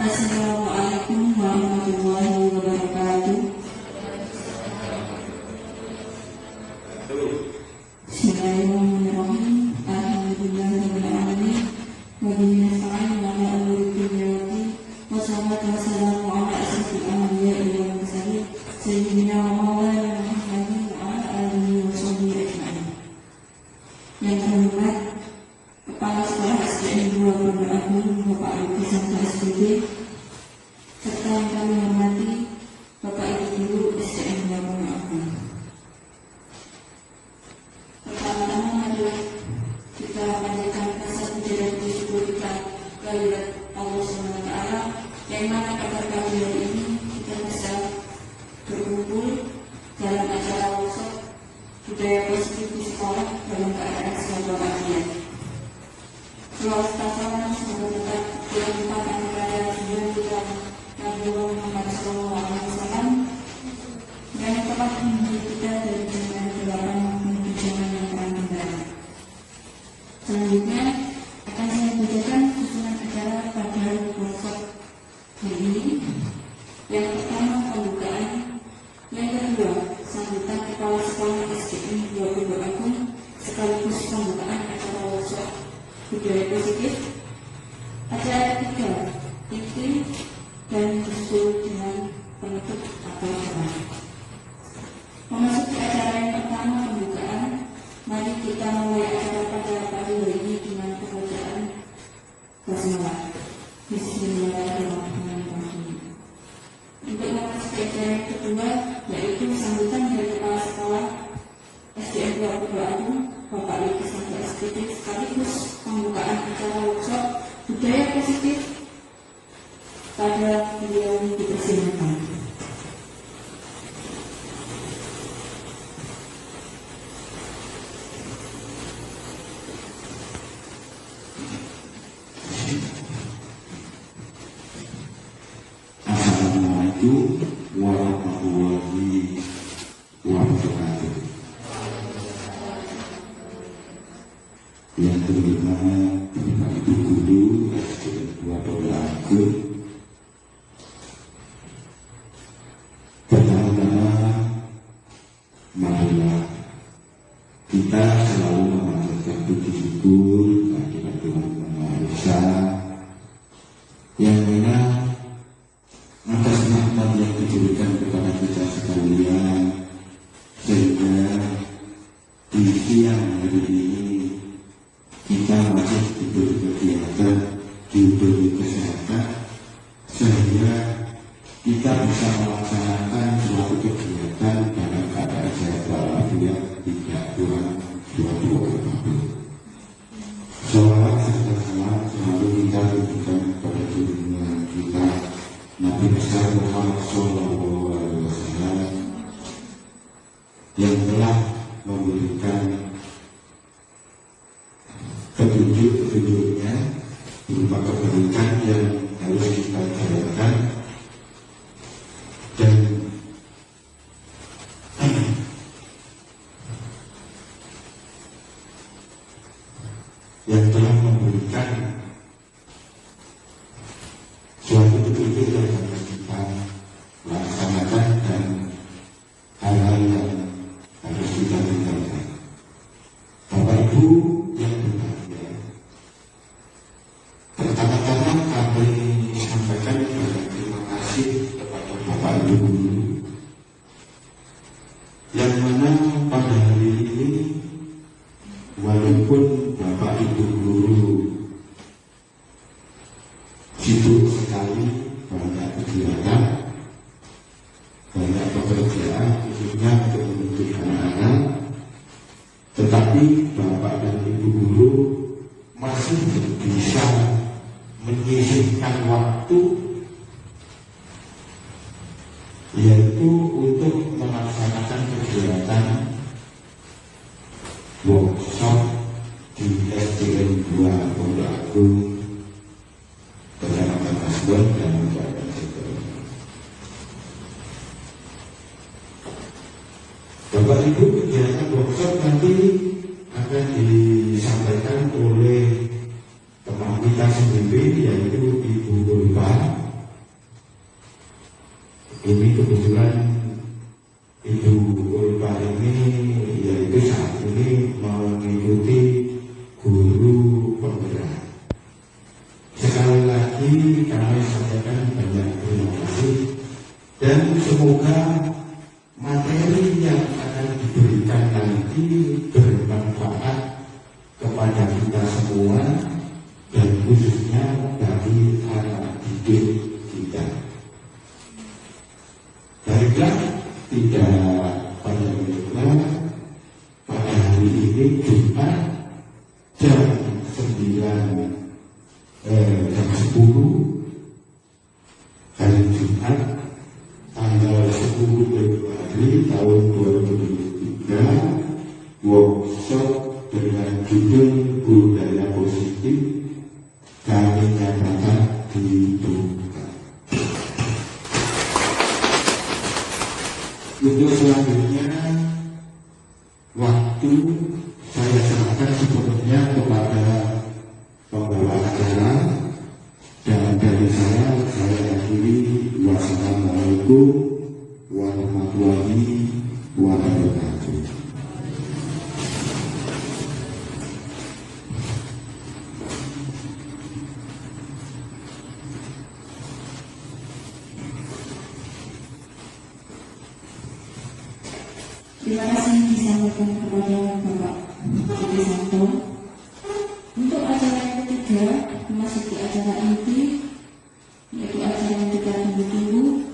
Assalamualaikum warahmatullahi wabarakatuh. Bismillahirrahmanirrahim. Alhamdulillahirabbil alamin. Wa bihi nasta'in ala umuri dunya waddin. Wassalatu wassalamu ala asyrofil anbiya'i wal mursalin sayyidina wa maulana Muhammadin wa ala alihi wa sahbihi ajma'in. Yang terhormat Kepala Sekolah SDN 2 Pondok Agung Bapak Ibu Santa SPB, serta yang kami hormati Bapak Ibu Guru SDN 2 Pondok Agung. Pertama-tama mari kita panjatkan rasa puja dan syukur kita kehadirat Allah SWT, yang mana pada pagi hari ini kita bisa berkumpul dalam acara workshop budaya positif di sekolah dalam keadaan sehat walafiat. Selawat salam semoga tetap dilimpahkan kepada junjungan kita Nabi Muhammad SAW yang telah mendidik kita dari zaman kegelapan menuju zaman yang terang benderang. Selanjutnya akan saya bacakan susunan acara pada workshop hari ini. Yang pertama pembukaan, yang kedua sambutan Kepala Sekolah SDN 2 Pondok Agung sekaligus pembukaan acara workshop budaya positif. Acara ketiga inti dan disusul dengan penutup atau doa. Memasuki acara yang pertama pembukaan, mari kita mulai acara pada pagi hari ini dengan pembacaan basmalah. Bismillahirrahmanirrahim. Untuk memasuki acara yang kedua, yaitu sambutan dari Kepala Sekolah SDN 2 Pondok Agung Bapak Ibu Santa SPB sekaligus pembukaan acara workshop budaya positif. Pada beliau dipersilakan. Assalamualaikum warahmatullahi wabarakatuh. Yang terhormat Bapak Ibu Guru SDN 2 Pondok Agung, pertama-tama marilah kita selalu memanjatkan puji syukur kehadirat Tuhan Yang Maha Esa, yang mana atas nikmat yang diberikan kepada kita sekalian, sehingga di siang hari ini kita masih diberi kegiatan, diberi kesehatan, sehingga kita bisa melaksanakan suatu kegiatan dalam keadaan sehat walafiat, tidak kurang 20 waktu. Sholawat serta salam selalu kita berikan kepada junjungan kita Nabi besar Muhammad SAW, yang telah memberikan petunjuk-petunjuknya berupa kebaikan yang harus kita jalankan, dan yang telah memberikan suatu petunjuk yang harus kita laksanakan dan hal-hal yang harus kita tinggalkan. Bapak Ibu yang berbahagia, pertama-tama kami sampaikan banyak terima kasih kepada Bapak Ibu Guru, yang mana pada hari ini walaupun Bapak Ibu Guru sibuk sekali, banyak kegiatan, banyak pekerjaan khususnya untuk mendidik anak-anak, tetapi Bapak dan Ibu Guru masih bisa menyisihkan waktu, yaitu untuk melaksanakan kegiatan workshop di SDN 2 Pondok Agung Kecamatan Asbon dan Kabupaten Sidoarjo. Bapak Ibu, kegiatan workshop nanti akan disampaikan oleh teman kita sendiri, yaitu Ibu Guru kebetulan Ibu Ulfa ini yaitu saat ini mengikuti guru penggerak. Sekali lagi kami sampaikan banyak terima kasih dan semoga materi yang akan diberikan nanti bermanfaat kepada kita semua dan khususnya bagi anak didik kita. Baiklah, tidak pada mereka pada hari ini Jumat jam 10 hari Jumat tanggal 10 Februari tahun 2023, workshop dengan judul budaya positif kami nyatakan dibuka. Untuk selanjutnya waktu saya serahkan sepenuhnya kepada pembawa acara, dan dari saya akhiri. Wassalamualaikum warahmatullahi wabarakatuh. Terima kasih disampaikan kepada Bapak Budi Santo. Untuk acara yang ketiga memasuki acara inti, yaitu acara yang kita tunggu-tunggu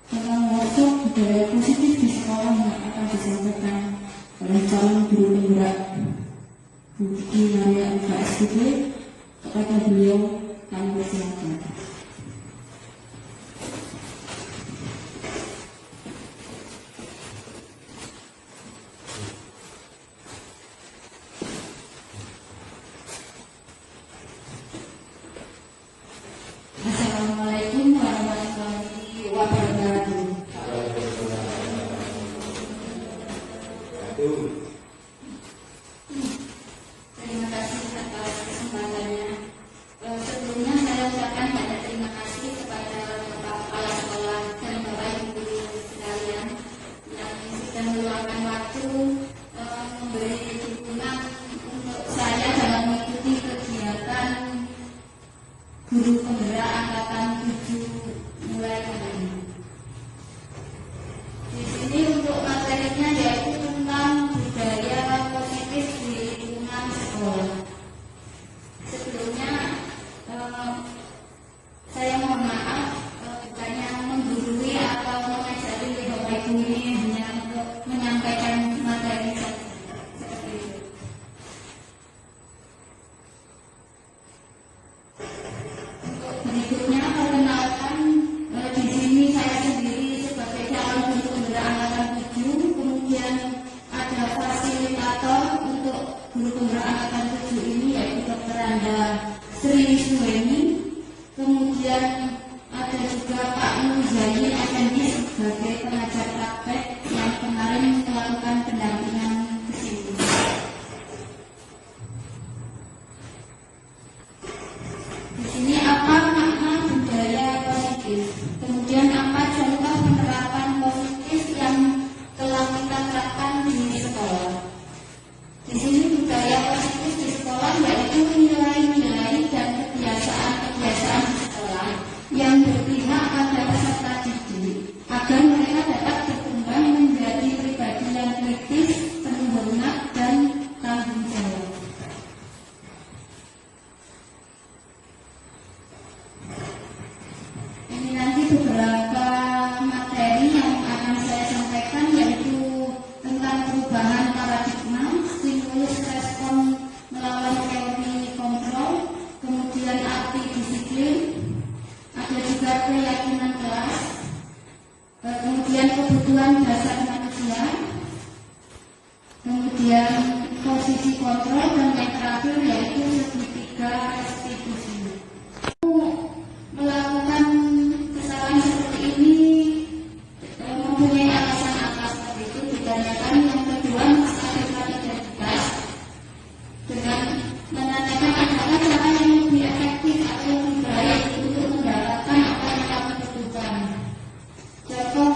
tentang workshop budaya positif di sekolah yang akan disampaikan oleh calon guru penggerak Bu Kiki Maria Ulfa SPP. Kepada beliau kami persilakan. Assalamualaikum warahmatullahi wabarakatuh. Terima kasih atas kesempatannya. Sebelumnya saya ucapkan banyak terima kasih kepada Bapak Kepala Sekolah dan Bapak Ibu sekalian yang sudah meluangkan waktu memberi dukungan untuk saya dalam mengikuti kegiatan guru penggerak angkatan 7 mulai hari ini. Di sini untuk materinya yaitu tentang budaya positif di lingkungan sekolah. Sebelumnya saya mohon maaf bukannya menggurui atau mengajari Bapak Ibu ini, hanya untuk menyampaikan materi seperti itu. Berikutnya perkenalkan, di sini saya sendiri sebagai calon guru penggerak angkatan 7, kemudian ada fasilitator untuk guru penggerak angkatan 7 ini yaitu Dr. Anda Sri Suweni, kemudian ada juga Pak Muzaini Effendi sebagai pengajar praktek yang kemarin melakukan pendampingan ke sini. Di sini apa makna budaya positif, kemudian apa contoh penerapan positif yang telah kita terapkan di sekolah. Di sini budaya positif di sekolah yaitu nilai-nilai dan kebiasaan-kebiasaan di sekolah yang berpihak pada peserta didik agar mereka dapat berkembang menjadi pribadi yang kritis, penuh hormat dan tanggung jawab. Ini nanti beberapa materi yang akan saya sampaikan yaitu tentang perubahan paradigma, stimulus respon melawan teori kontrol, kemudian arti disiplin, ada juga keyakinan kelas, kemudian kebutuhan dasar manusia, kemudian posisi kontrol, dan yang terakhir yaitu segitiga restitusi. Melakukan kesalahan seperti ini mempunyai alasan apa seperti itu, dikarenakan yang kedua masalah identitas dengan menanyakan adalah cara yang lebih efektif atau lebih baik untuk mendapatkan apa yang kita butuhkan. Contoh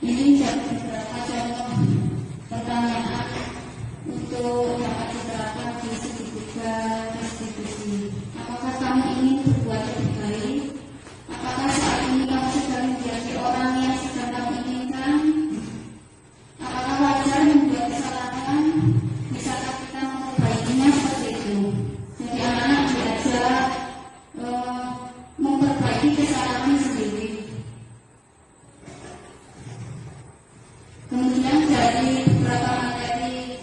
Ini jadi beberapa contoh pertanyaan untuk dapat diterapkan di segitiga restitusi. Apakah kamu ingin berbuat lebih baik? Apakah saat ini kamu sedang menjadi orang yang sedang kamu inginkan? Apakah wajar membuat kesalahan? Bisakah kita memperbaikinya seperti itu? Jadi anak-anak diajak memperbaiki kesalahan sendiri. Kemudian dari beberapa materi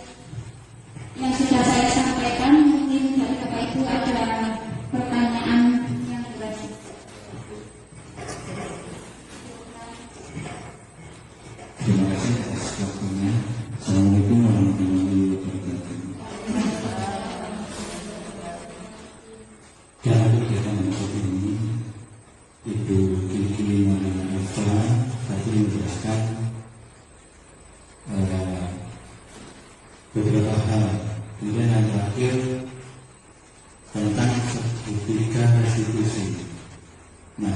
yang sudah saya sampaikan, mungkin dari Bapak Ibu ada pertanyaan yang berasal. Terima kasih atas waktunya. Assalamualaikum warahmatullahi wabarakatuh. Dalam kegiatan hari ini, Ibu Kiki Mariana Eva tadi menjelaskan beberapa hal. Kemudian yang terakhir tentang sertifikat restitusi. Nah,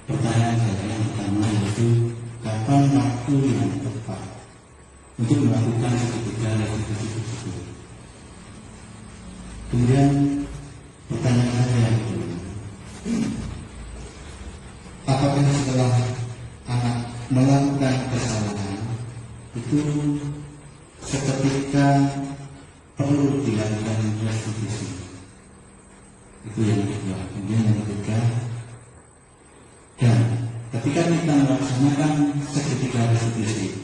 pertanyaan saya yang pertama yaitu kapan waktu yang tepat untuk melakukan sertifikat restitusi tersebut. Kemudian pertanyaan saya yang kedua, apakah setelah anak melakukan kesalahan itu seketika perlu dilakukan restitusi? Itu yang kedua. Kemudian yang ketiga, dan ketika kita melaksanakan seketika restitusi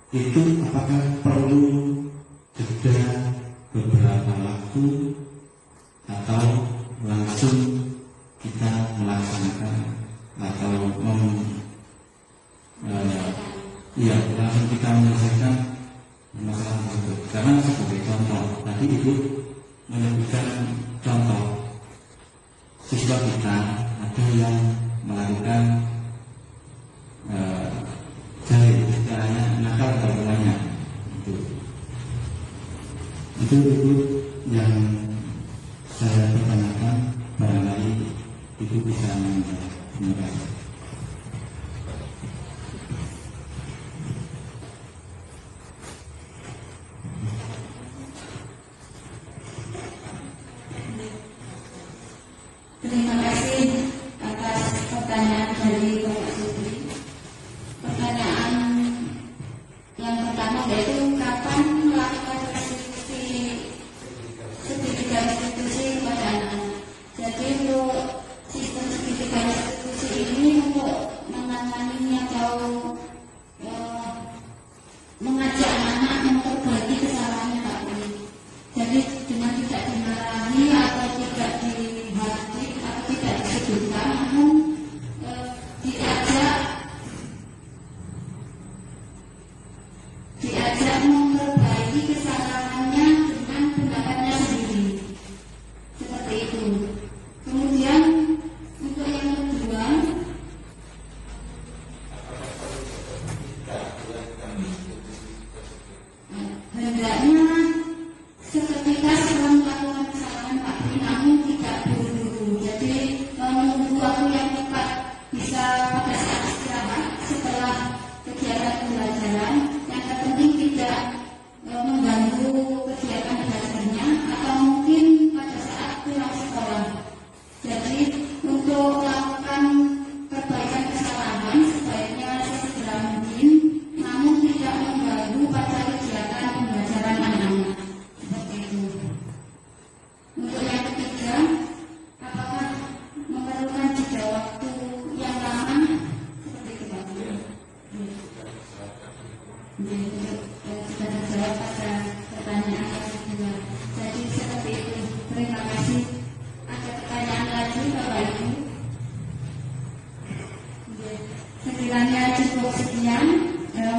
itu apakah perlu jeda beberapa waktu atau langsung kita melaksanakan atau langsung kita menyelesaikan masalah tersebut? Karena sebagai contoh tadi Ibu menyebutkan contoh siswa kita ada yang melakukan jahit, istilahnya nakal pada rumahnya. Itu yang saya pertanyakan, barangkali itu bisa menjawab. Terima kasih. Terima kasih atas pertanyaan dari Bapak Sutri. Pertanyaan yang pertama yaitu kapan melakukan sertifikat restitusi kepada anak-anak. Jadi untuk sistem sertifikat restitusi ini untuk menangani atau mengajak anak-anak memperbaiki kesalahannya Pak Pri. Jadi dengan tidak dimarahi atau tidak dihati atau tidak disebutkan, namun diajak memperbaiki kesalahannya dengan pendapatnya sendiri, seperti itu. Kemudian untuk yang kedua, hendaknya seketika setelah melakukan kesalahan Pak Pri, namun tidak buru-buru. Jadi menunggu waktu yang tepat, bisa pada saat istirahat setelah kegiatan pembelajaran. Yang terpenting tidak mengganggu kegiatan belajarnya atau mungkin pada saat pulang sekolah. Jadi untuk melakukan perbaikan kesalahan sebaiknya sesegera mungkin, namun tidak mengganggu pada kegiatan pembelajaran anak-anak. Seperti itu. Untuk yang ketiga, apakah memerlukan jeda waktu yang lama? Seperti itu Pak. Sudah terjawab pada pertanyaan yang kedua. Jadi seperti itu. Terima kasih. Ada pertanyaan lagi Bapak Ibu? Sekiranya cukup sekian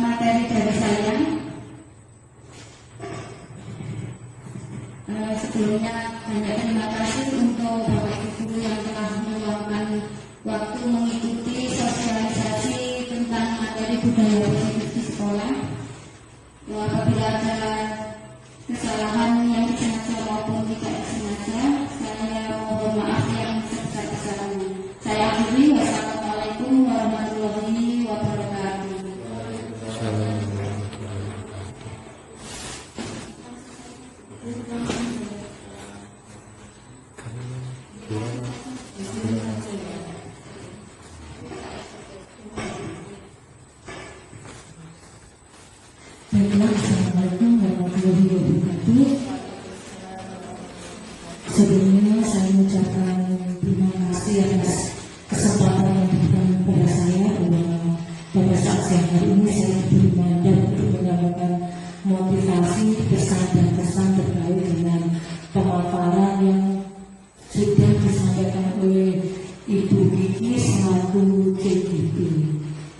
materi dari saya. Sebelumnya banyak terima kasih untuk Bapak Ibu guru yang telah meluangkan waktu mengikuti sosialisasi tentang materi budaya positif di sekolah. Apabila ada kesalahan yang disengaja maupun tidak disengaja, saya mohon maaf yang sebesar-besarnya. Saya akhiri. Wassalamualaikum warahmatullahi wabarakatuh. Baiklah, Assalamualaikum warahmatullahi wabarakatuh. Sebelumnya saya mengucapkan terima kasih atas kesempatan yang diberikan kepada saya bahwa pada saat siang hari ini saya diberi mandat untuk menyampaikan motivasi, pesan dan kesan terkait dengan pemaparan yang sudah disampaikan oleh Ibu Kiki selaku CGP.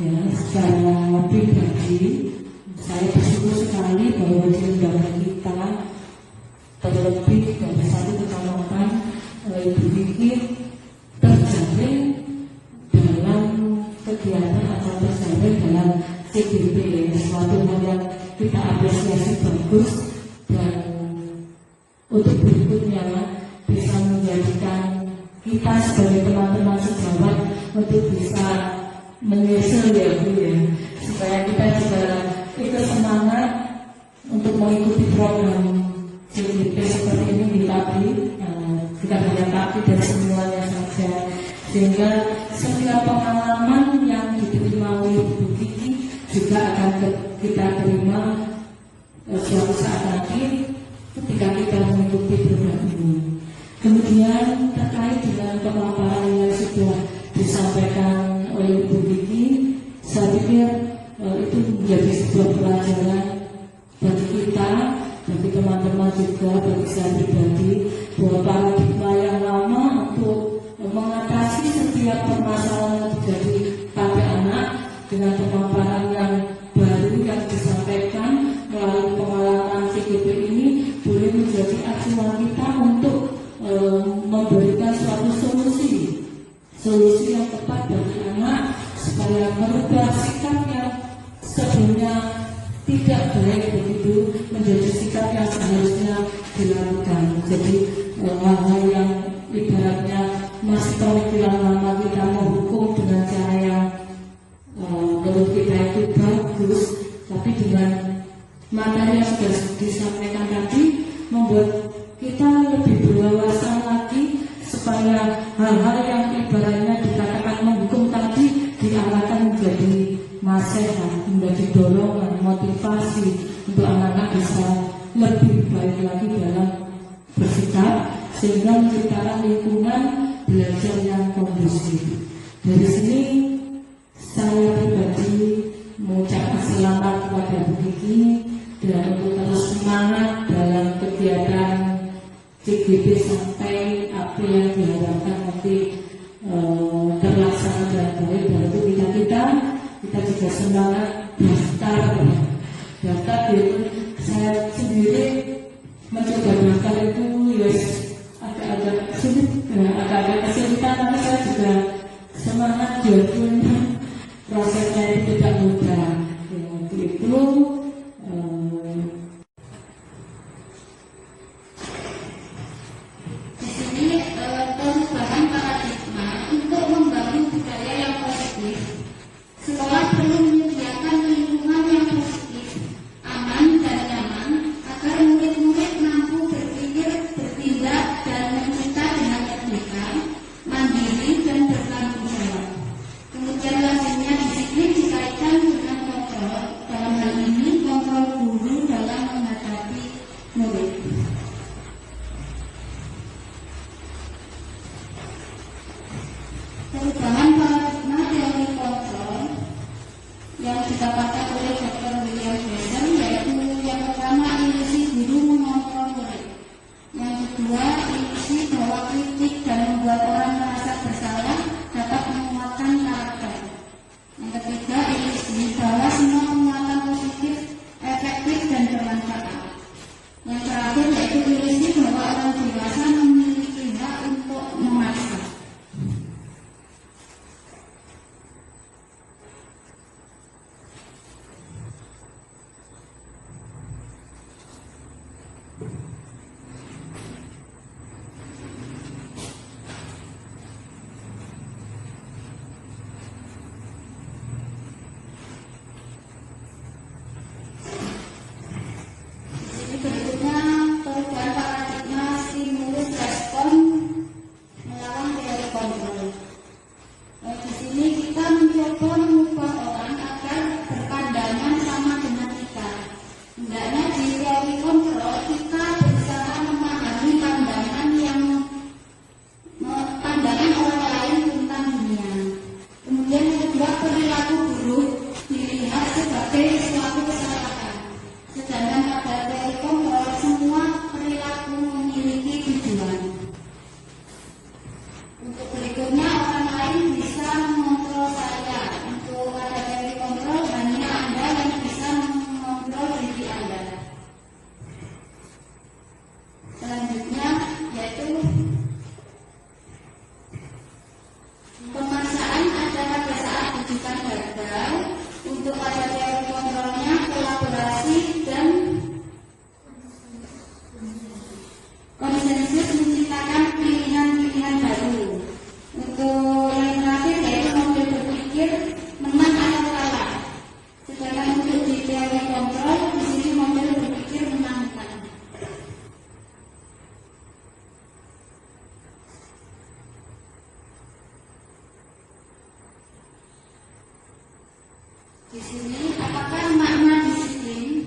Ya, secara pribadi saya bersyukur sekali bahwa di lembaga kita terlebih dari satu kecamatan Ibu Kiki terjaring dalam kegiatan atau terjaring dalam CGP, suatu hal yang kita apresiasi bagus dan untuk berikutnya bisa menjadikan kita sebagai teman-teman sejawat untuk bisa menyusul ya Bu ya, supaya kita juga ikut semangat untuk mengikuti program CGP seperti ini di Tapi, tidak hanya Tapi dan semuanya saja, sehingga setiap pengalaman yang diterima oleh Ibu Kiki juga akan kita terima suatu saat nanti ketika kita mengikuti program ini. Kemudian terkait dengan pemaparan yang sudah disampaikan oleh Ibu Kiki, saya pikir itu menjadi sebuah pelajaran bagi kita, bagi teman-teman juga, bagi saya pribadi, bahwa paradigma yang lama untuk mengatasi setiap permasalahan yang terjadi pada anak dengan pemaparan yang baru yang disampaikan melalui pengalaman CGP ini boleh menjadi acuan kita untuk memberikan suatu solusi yang tepat bagi anak supaya merubah sikap yang sebelumnya tidak baik begitu menjadi sikap yang seharusnya dilakukan. Jadi hal-hal yang ibaratnya masih pemikiran lama kita menghukum dengan cara yang menurut kita itu bagus, tapi dengan materi yang sudah disampaikan tadi membuat kita lebih berwawasan lagi supaya hal-hal yang ibaratnya dikatakan menghukum tadi diarahkan menjadi nasihat, menjadi dorongan, motivasi untuk anak-anak bisa lebih baik lagi dalam bersikap sehingga menciptakan lingkungan belajar yang kondusif. Dari sini saya pribadi mengucapkan selamat kepada Bu Kiki dan untuk terus semangat dalam kegiatan CGP sampai apa yang diharapkan nanti terlaksana dengan baik. Dan untuk kita juga semangat daftar itu saya sendiri mencoba daftar itu agak sulit, agak kesulitan, tapi saya juga semangat walaupun prosesnya itu tidak mudah. Untuk itu di sini perubahan paradigma untuk membangun budaya yang positif. Sekolah perlu menyediakan lingkungan yang positif, aman dan nyaman agar murid-murid mampu berpikir, bertindak dan mencipta dengan merdeka, mandiri dan bertanggung jawab. Kemudian lazimnya disiplin dikaitkan dengan kontrol, dalam hal ini kontrol guru dalam menghadapi murid. Perubahan paradigma teori kontrol yang didapatkan oleh Dr. William Jackson yaitu yang pertama ilusi guru mengontrol murid, yang kedua ilusi bahwa kritik dan membuat orang merasa bersalah dapat menguatkan karakter, yang ketiga ilusi bahwa semua penguatan positif efektif dan bermanfaat, yang terakhir yaitu ilusi bahwa orang dewasa memiliki hak untuk memaksa. Di sini apakah makna disiplin?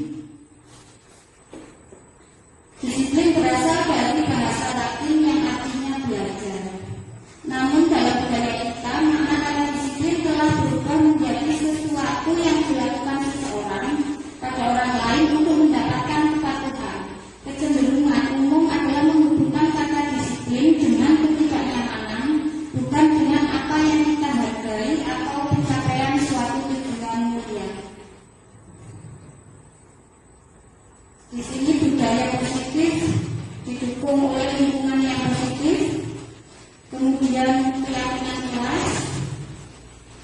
Disiplin berasal dari bahasa Latin yang artinya belajar. Namun dalam budaya kita, makna kata disiplin telah berubah menjadi sesuatu yang dilakukan seseorang pada orang lain untuk mendapatkan kepatuhan. Kecenderungan umum adalah menghubungkan kata disiplin dengan ketidaknyamanan, bukan dengan apa yang kita hargai atau pencapaian suatu tujuan mulia. Di sini budaya positif didukung oleh lingkungan yang positif, kemudian keyakinan kelas,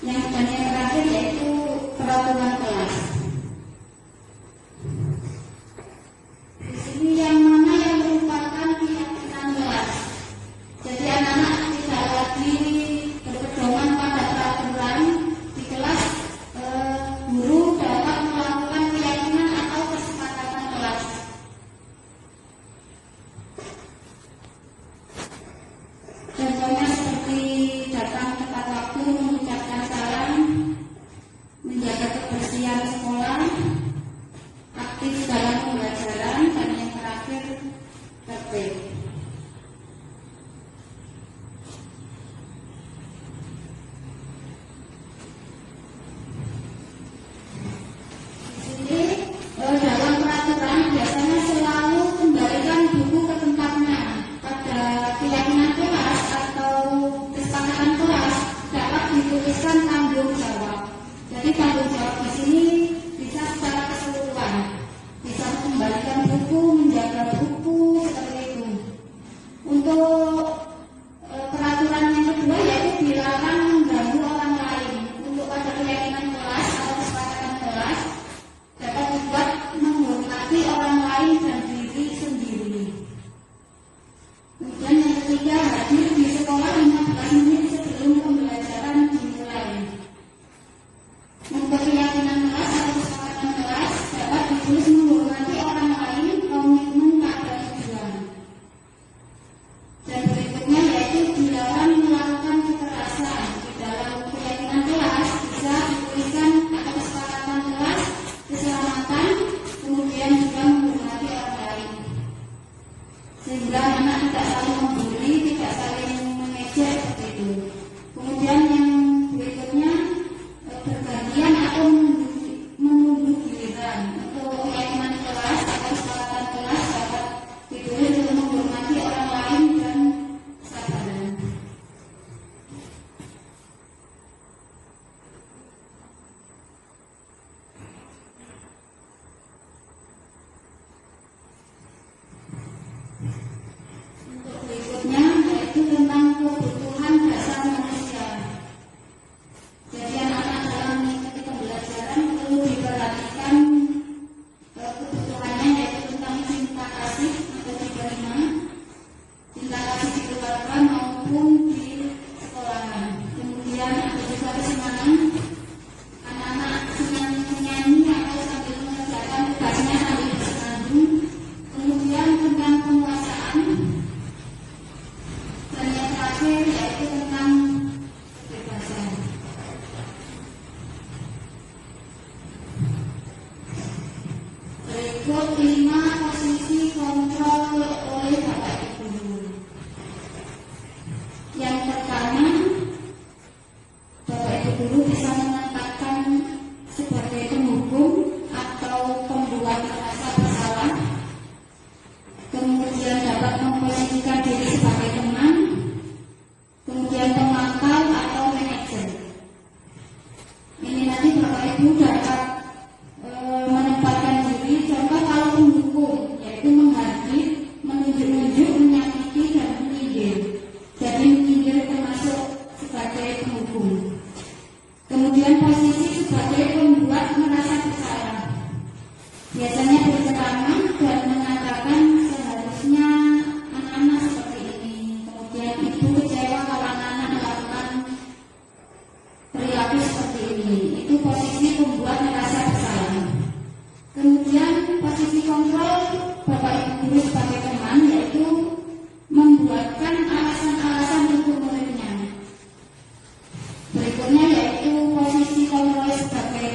yang terakhir yaitu peraturan kelas. Di sini yang mana yang merupakan keyakinan kelas. Jadi anak-anak tidak lagi berpedoman pada peraturan di kelas. Guru dapat melakukan keyakinan atau kesepakatan kelas. Contohnya seperti datang tepat waktu, mengucapkan salam, menjaga kebersihan sekolah, aktif dalam pembelajaran, dan yang terakhir tertib. Di sini dalam peraturan biasanya selalu kembalikan buku ke tempatnya. Pada keyakinan kelas atau kesepakatan kelas dapat dituliskan tanggung jawab. Jadi tanggung jawab di sini bisa secara keseluruhan, bisa mengembalikan buku, menjaga buku, seperti itu. Untuk peraturan yang kedua yaitu dilarang mengganggu orang lain. Untuk pada keyakinan kelas atau kesepakatan kelas dapat dibuat menghormati orang lain dan diri sendiri. Kemudian yang ketiga, hadir di sekolah 15 menit sebelum pembelajaran dimulai. Untuk keyakinan kelas atau kesepakatan kelas dapat ditulis menghormati orang lain, komitmen pada tujuan. Dan berikutnya yaitu dilarang melakukan kekerasan. Di dalam keyakinan kelas bisa dituliskan atau kesepakatan kelas keselamatan, kemudian juga menghormati orang lain. Sehingga anak tidak saling membuli, tidak saling mengejek seperti itu. Kemudian yang berikutnya bergantian atau menunggu giliran. Untuk keyakinan kelas atau kesepakatan kelas dapat ditulis untuk menghormati orang lain dan kesabaran. Untuk berikutnya yaitu tentang kebutuhan dasar manusia. Jadi anak-anak dalam mengikuti pembelajaran perlu diperhatikan kebutuhannya yaitu tentang cinta kasih atau diterima, cinta kasih di keluarga maupun di sekolahan. Kemudian ada juga kesenangan, anak-anak senang menyanyi atau sambil mengerjakan tugasnya sambil bersenandung. Kemudian tentang penguasaan, dan yang terakhir yaitu tentang kebebasan. Berikut 5 posisi kontrol oleh Bapak Ibu. Yang pertama, Bapak Ibu guru bisa menetapkan sebagai penghukum atau pembuat merasa bersalah. Kemudian dapat memposisikan diri sebagai teman, kemudian pemantau atau manajer. Ini nanti Bapak Ibu dapat menempatkan diri. Contoh kalau penghukum yaitu menghadir, menunjuk-nunjuk, menyakiti dan menyindir. Jadi menyindir termasuk sebagai penghukum. Kemudian posisi sebagai pembuat merasa bersalah. Biasanya berceramah dan mengatakan seharusnya anak-anak seperti ini. Kemudian ibu kecewa kalau anak-anak melakukan perilaku seperti ini. Itu posisi pembuat merasa bersalah. Kemudian posisi kontrol Bapak Ibu guru sebagai teman yaitu membuatkan alasan-alasan untuk muridnya. Berikutnya yaitu posisi kontrol sebagai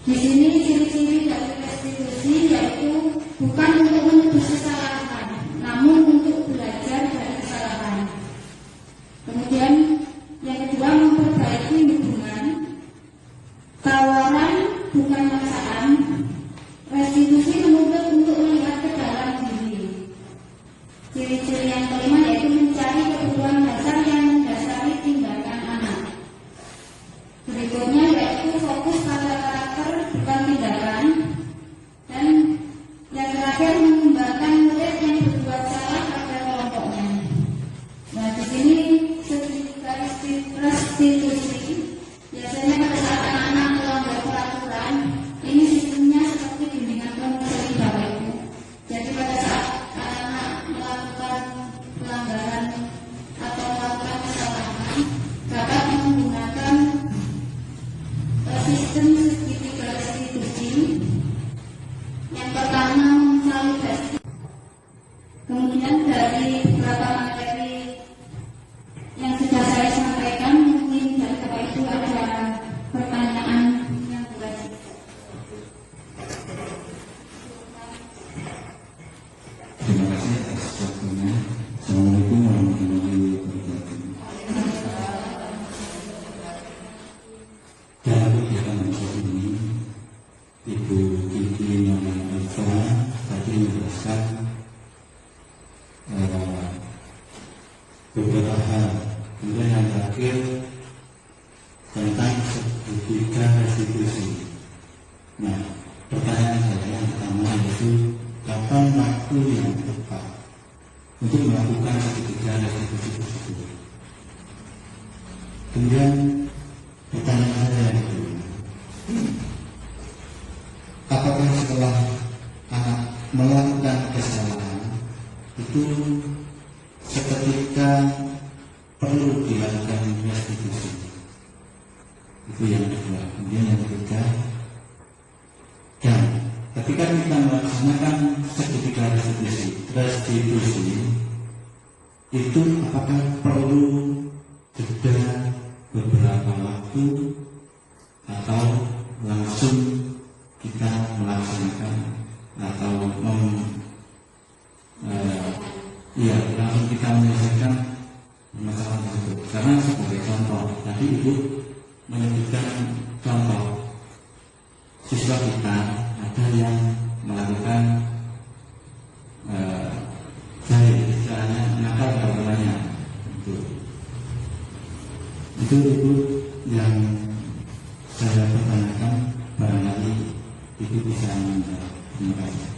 Di sini ciri-ciri dari restitusi yaitu bukan untuk menebus kesalahan, namun untuk belajar dari kesalahan. Kemudian yang kedua, memperbaiki hubungan. Tawaran bukan paksaan. Restitusi menuntut untuk melihat ke dalam diri. Ciri-ciri yang kelima yaitu mencari kebutuhan dasar yang mendasari tindakan anak. Berikutnya yaitu fokus pada karakter bukan tindakan. Dan yang terakhir, mengembangkan murid yang berbuat salah pada kelompoknya. Nah, di sini seketika restitusi biasanya pada saat anak-anak melanggar peraturan, ini sistemnya seperti bimbingan konseling Bapak Ibu. Jadi pada saat anak-anak melakukan pelanggaran atau melakukan kesalahan, dapat menggunakan sistem segitiga restitusi. Yang pertama, memvalidasi. Kemudian dari beberapa materi yang sudah saya sampaikan, mungkin dari Bapak Ibu ada pertanyaan yang berlanjut. Terima kasih atas waktunya. Assalamualaikum warahmatullahi wabarakatuh. Dalam kegiatan hari ini, Ibu Kiki Mama Elva tadi menjelaskan beberapa hal. Kemudian yang terakhir tentang segitiga restitusi. Nah, pertanyaan saya yang pertama yaitu kapan waktu yang tepat untuk melakukan segitiga restitusi tersebut. Kemudian pertanyaan saya yang kedua, apakah setelah anak melakukan kesalahan itu seketika perlu dilakukan restitusi? Itu yang kedua. Kemudian yang ketiga, dan ketika kita melaksanakan segitiga restitusi itu apakah perlu jeda beberapa waktu atau langsung kita melaksanakan atau langsung kita menyelesaikan masalah tersebut? Karena sebagai contoh, tadi Ibu menyebutkan contoh siswa kita ada yang melakukan istilahnya nakal namanya itu Ibu yang saya pertanyakan, barangkali Ibu bisa menjawab. Terima kasih.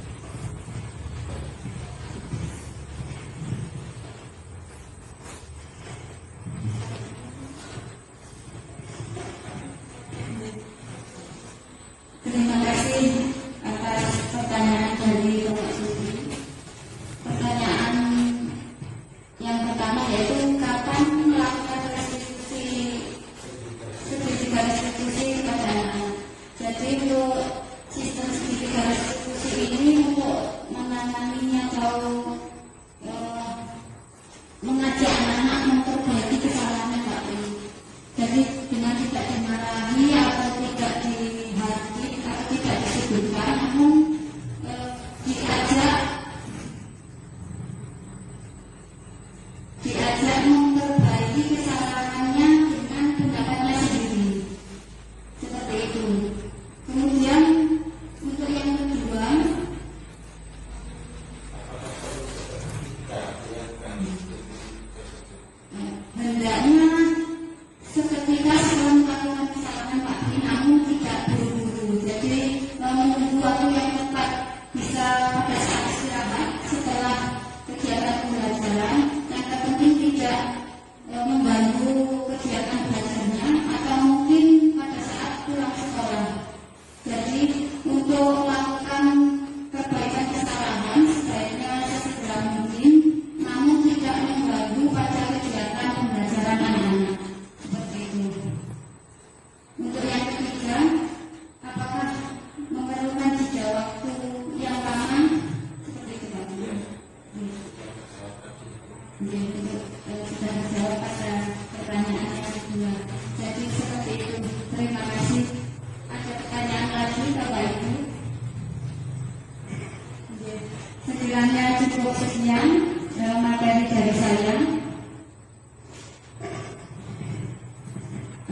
Terima kasih atas pertanyaan dari Bapak Suti. Pertanyaan yang pertama yaitu kapan melakukan segitiga restitusi pada anak. Jadi untuk sistem segitiga restitusi ini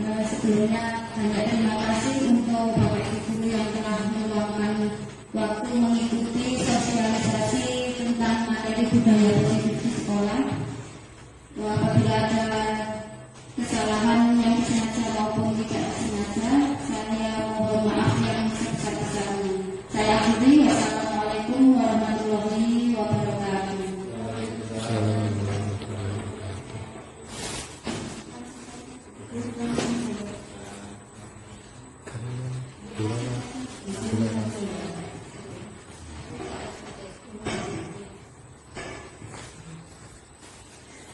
Sebelumnya banyak terima kasih untuk Bapak Ibu yang telah meluangkan waktu mengikuti sosialisasi tentang materi budaya positif di sekolah. Apabila ada kesalahan yang disengaja maupun tidak disengaja, saya mohon maaf yang sebesar-besarnya. Saya akhiri. Wassalamualaikum warahmatullahi wabarakatuh.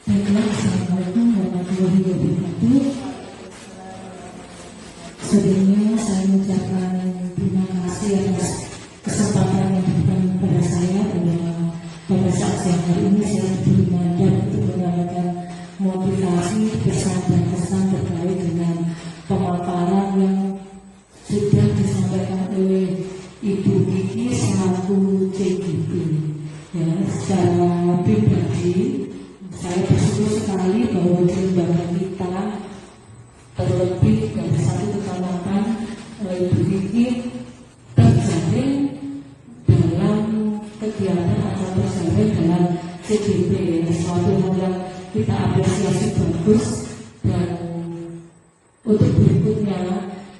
Baiklah, Assalamualaikum warahmatullahi wabarakatuh. Sebelumnya saya mengucapkan terima kasih atas kesempatan yang diberikan kepada saya pada saat siang hari ini saya diberi mandat untuk menyampaikan motivasi pesan dan kesan terkait dengan pemaparan yang sudah disampaikan oleh Ibu Kiki selaku CGP. Ya, secara pribadi saya bersyukur sekali bahwa di lembaga kita terlebih dari satu kecamatan Ibu Kiki terjaring dalam kegiatan atau terjaring dalam CGP, suatu hal yang kita apresiasi bagus dan untuk berikutnya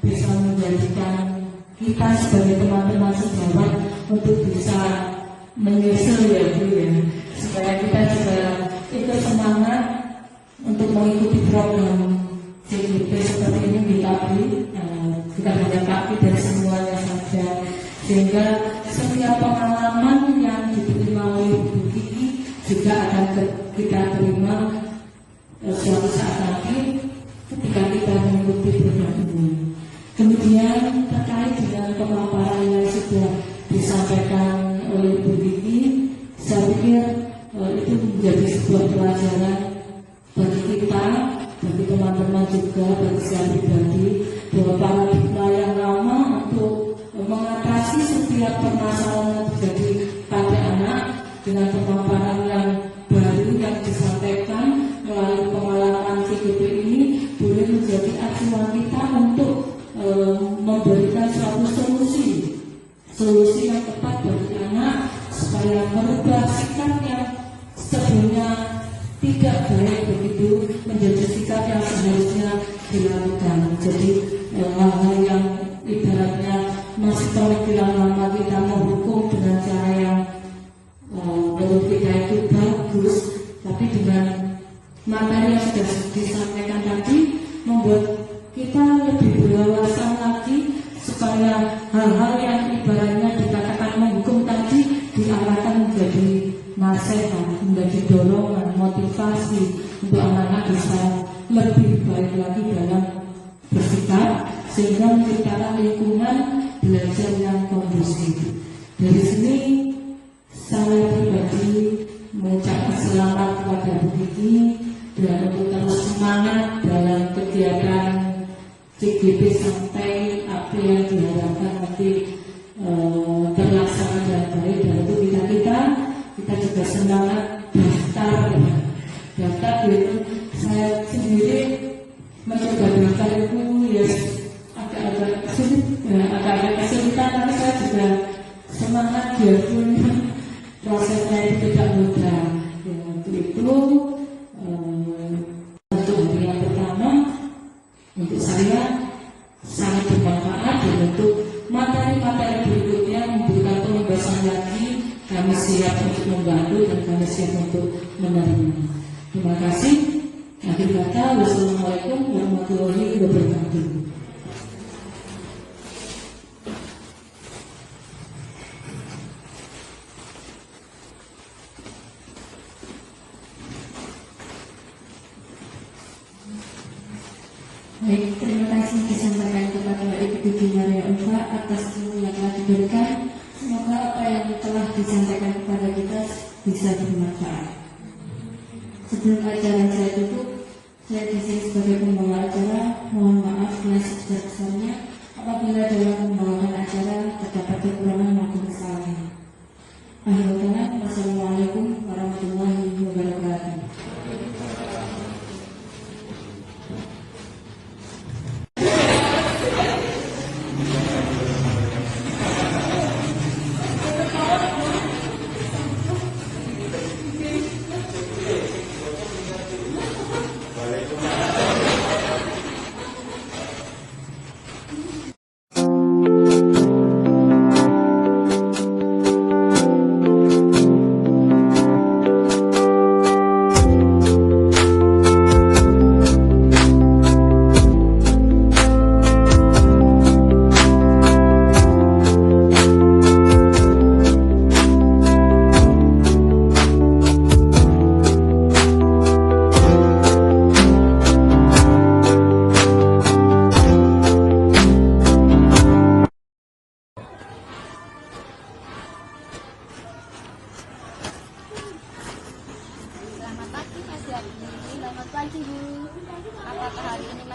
bisa menjadikan kita sebagai teman-teman sejawat untuk bisa menyusul ya Bu ya, supaya kita juga ikut semangat untuk mengikuti program CGP seperti ini di KAPI, bukan hanya KAPI dan semuanya saja, sehingga setiap pengalaman yang diterima oleh Bu Kiki juga akan kita terima suatu saat nanti ketika kita mengikuti program ini. Kemudian terkait dengan pemaparan yang sudah disampaikan oleh Bu Kiki, saya pikir itu menjadi sebuah pelajaran bagi kita, bagi teman-teman juga, bagi saya pribadi, bahwa paradigma yang lama untuk mengatasi setiap permasalahan yang terjadi pada anak dengan pemaparan yang baru yang disampaikan melalui pengalaman CGP ini boleh menjadi acuan kita untuk memberikan suatu solusi yang tepat bagi anak supaya merubah sikap yang sebelumnya tidak baik begitu menjadi sikap yang seharusnya dilakukan. Jadi hal-hal yang ibaratnya masih terbilang lama kita menghukum dengan cara yang menurut kita itu bagus, tapi dengan materi yang sudah disampaikan tadi membuat kita lebih berwawasan lagi supaya hal-hal yang ibaratnya dikatakan menghukum tadi diarahkan menjadi nasihat, menjadi dorongan, motivasi untuk anak-anak bisa lebih baik lagi dalam bersikap sehingga menciptakan lingkungan belajar yang kondusif. Dari sini saya pribadi mengucapkan selamat kepada Bu Kiki dan untuk terus semangat dalam kegiatan CGP sampai apa yang diharapkan nanti terlaksana dengan baik. Dan untuk kita juga semangat daftar itu saya sendiri mencoba daftar itu ya agak sulit, agak kesulitan, tapi saya juga semangat biarpun prosesnya itu tidak mudah. Ya, untuk itu untuk hari yang pertama untuk saya sangat bermanfaat dan untuk materi-materi berikutnya memberikan pembebasan lagi kami siap untuk membantu dan kami siap untuk menerima. Terima kasih. Akhir kata, wassalamualaikum warahmatullahi wabarakatuh. Baik, terima kasih disampaikan kepada Ibu Kiki Maria Ulfa atas ilmu yang telah diberikan. Semoga apa yang telah disampaikan kepada kita bisa bermanfaat. Sebelum acara saya tutup, saya di sini sebagai pembawa acara mohon maaf dengan sebesar-besarnya apabila dalam pembawakan acara terdapat kekurangan maupun kesalahan. Akhir kata, wassalamualaikum warahmatullahi wabarakatuh.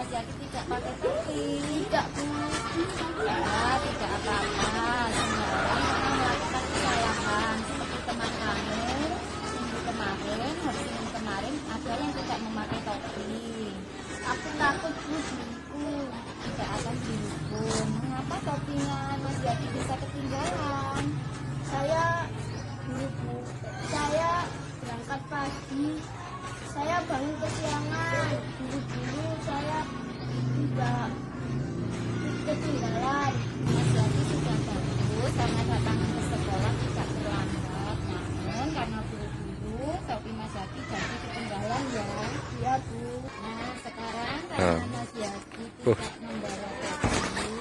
Mas Yaki tidak pakai topi? Tidak, Bu. Ya, tidak apa-apa. Semua orang pernah melakukan kesalahan. Seperti teman kamu, minggu kemarin, hari Senin kemarin, ada yang tidak memakai topi. Aku takut, Bu, dihukum. Tidak akan dihukum. Mengapa topinya Mas Yaki bisa ketinggalan? Saya berangkat pagi. Saya bangun kesiangan. Buru-buru saya tidak ketinggalan. Mas Yaki sudah bagus karena datang ke sekolah tidak terlambat. Namun karena buru-buru, topi Mas Yaki jadi ketinggalan ya. Iya, Bu. Nah, sekarang karena Mas Yaki tidak membawa topi,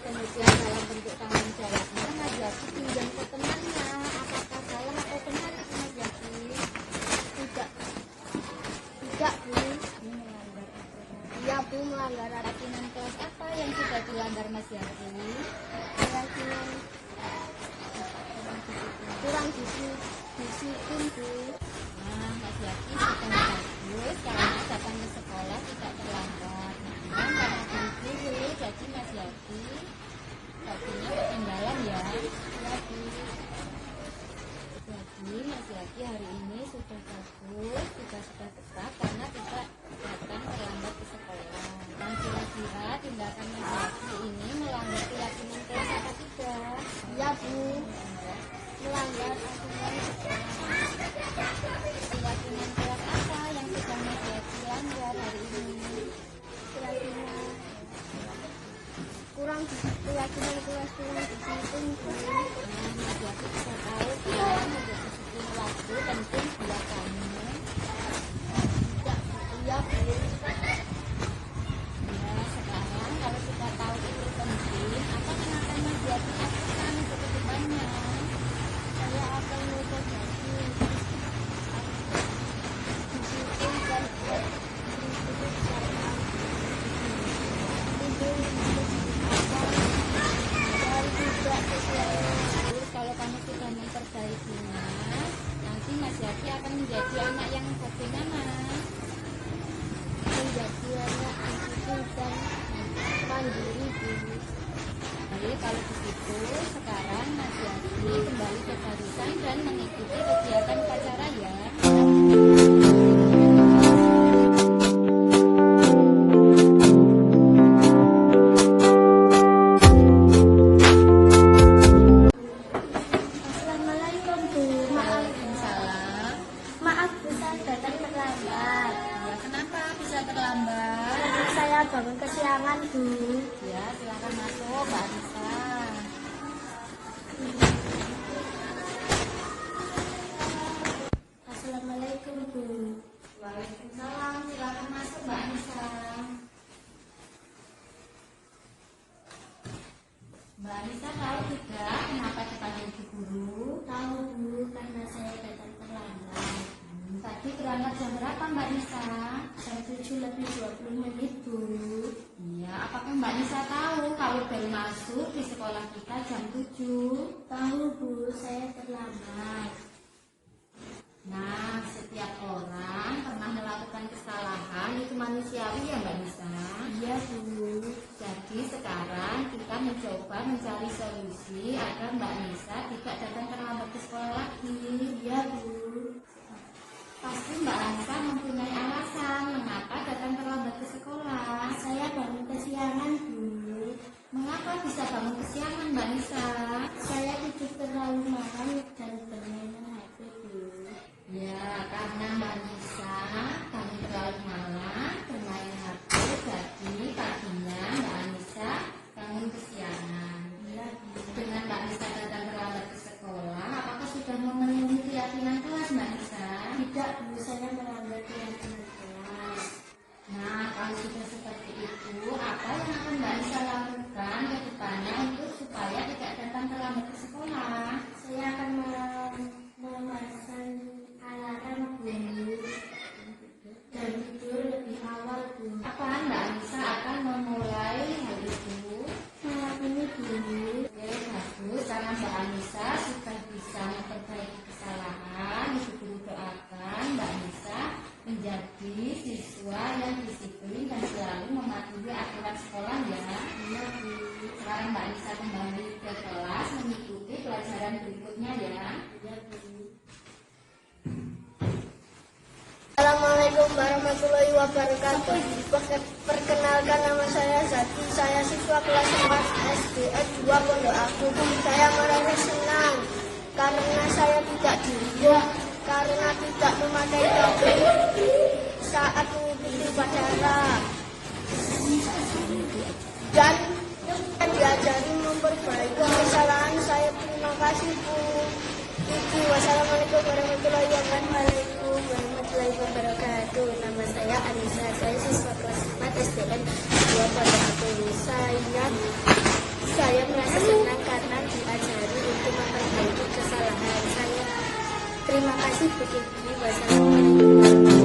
kemudian dalam bentuk tanggung jawabnya Mas Yaki pinjam ke temannya. Apakah salah atau benar itu Mas Yaki? Tidak, Bu. Ini melanggar aturan. Iya, Bu, melanggar aturan. Kelas apa yang sudah dilanggar Mas Yaki? Keyakinan kurang disiplin, Bu. Nah, Mas Yaki sudah bagus karena datang ke sekolah tidak terlambat. Nah, karena buru-buru, jadi Mas Yaki topinya ketinggalan ya. Iya, Bu. Jadi Mas Yaki hari ini sudah bagus, sudah tetap karena tidak datang terlambat ke sekolah. Dan kira-kira tindakan Mas Yaki ini melanggar keyakinan kelas apa tidak? Iya, Bu. Melanggar aturan sekolah. Keyakinan kelas apa yang sudah Mas Yaki langgar hari ini? Keyakinan keyakinan kelas kurang disiplin, Bu. Nah, Mas Yaki sudah tahu kan untuk disiplin waktu penting buat kamu. Iya, Bu. Ya, sekarang kalau sudah tahu itu penting, apa yang akan Mas Yaki lakukan untuk kedepannya? Saya akan mencoba disiplin dan kalau kamu sudah memperbaikinya, nanti Mas Yaki akan menjadi anak yang bagaimana? Menjadi anak yang disiplin dan mandiri, Bu. Jadi kalau begitu, sekarang Mas Yaki kembali ke barisan dan mengikuti kegiatan upacara ya. Assalamualaikum, Bu. Waalaikumsalam. Maaf, Bu, saya datang terlambat. Ya, kenapa bisa terlambat? Saya bangun kesiangan, Bu. Ya, silakan masuk, Mbak Anissa. Assalamualaikum, Bu. Waalaikumsalam. Silakan masuk, Mbak Anissa. Mbak Anissa tahu tidak kenapa dipanggil Bu Guru? Tahu, Bu, karena saya datang terlambat. Tadi berangkat jam berapa Mbak Nisa? Jam 7:20, Bu. Iya, apakah Mbak Nisa tahu kalau bel masuk di sekolah kita jam 7? Tahu, Bu, saya terlambat. Nah, setiap orang pernah melakukan kesalahan, itu manusiawi ya Mbak Nisa? Iya, Bu. Jadi sekarang kita mencoba mencari solusi agar Mbak Nisa tidak datang terlambat ke sekolah lagi. Iya, Bu. Pasti Mbak Anissa mempunyai alasan mengapa datang terlambat ke sekolah. Saya bangun kesiangan, Bu. Mengapa bisa bangun kesiangan, Mbak Nisa? Saya tidur terlalu malam dan bermain HP, Bu. Ya, karena Mbak Nisa bangun terlalu malam bermain HP, jadi paginya Mbak Nisa bangun kesiangan. Ya, dengan Mbak Nisa datang terlambat ke sekolah, apakah sudah memenuhi keyakinan kelas, Mbak Nisa? Tidak, Bu, saya melanggar keyakinan kelas. Nah, kalau sudah seperti itu, apa yang akan Mbak Nisa lakukan ke depannya untuk supaya tidak datang terlambat ke sekolah? Saya akan memasang alarm, Bu, dan tidur lebih awal, Bu. Apa Mbak Nisa akan memulai hal itu? Malam ini, Bu. Oke, bagus. Karena Mbak Anissa sudah bisa memperbaiki kesalahan, Ibu Guru doakan Mbak Anissa menjadi siswa yang disiplin dan selalu sekolah ya. Iya Bu. Sekarang Mbak Nisa kembali ke kelas mengikuti pelajaran berikutnya ya. Iya Bu. Assalamualaikum warahmatullahi wabarakatuh. Perkenalkan, nama saya Zaki. Saya siswa kelas 4 SDN 2 Pondok Agung. Saya merasa senang karena saya tidak dirubah, karena tidak memakai topi saat mengikuti upacara, dan diajari memperbaiki kesalahan saya. Terima kasih Bu. Wassalamualaikum warahmatullahi wabarakatuh. Nama saya Anissa. Saya siswa kelas 4 SDN 2 Pondok Agung. Saya merasa senang karena diajari untuk memperbaiki kesalahan saya. Terima kasih Bu Kiki. Wassalamualaikum.